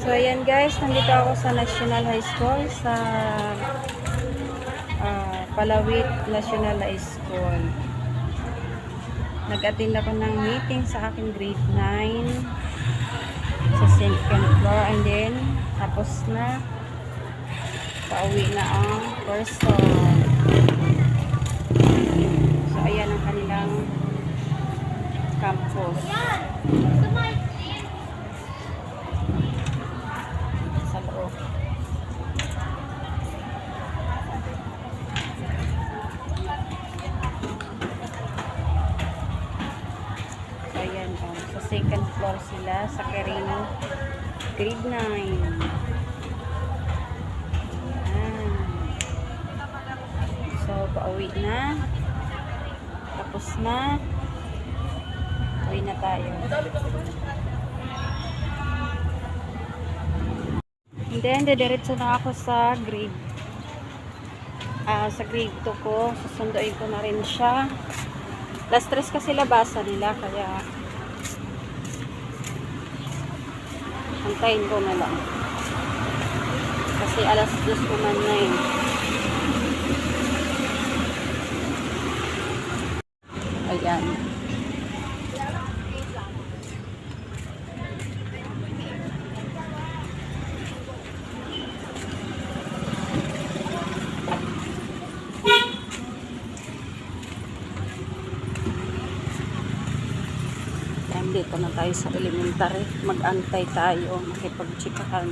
So ayan guys, nandito ako sa National High School sa Palawit National High School. Nag-attend ako ng meeting sa aking grade 9 sa second floor, and then tapos na, pauwi na ang person. So ayan ang kanilang campus sa loob. So ayan, sa second floor sila sa Quirino grade 9. Ayan. So pauwi na, tapos na, uwi na tayo. And then, didiretso na ako sa grade 2 ko. Susunduin ko na rin siya. Last 3 kasi labasan nila, kaya antayin ko na lang. Kasi alas 2 uman na eh. Ayan. Dito na tayo sa elementary. Mag-antay tayo, makipag-chikahan.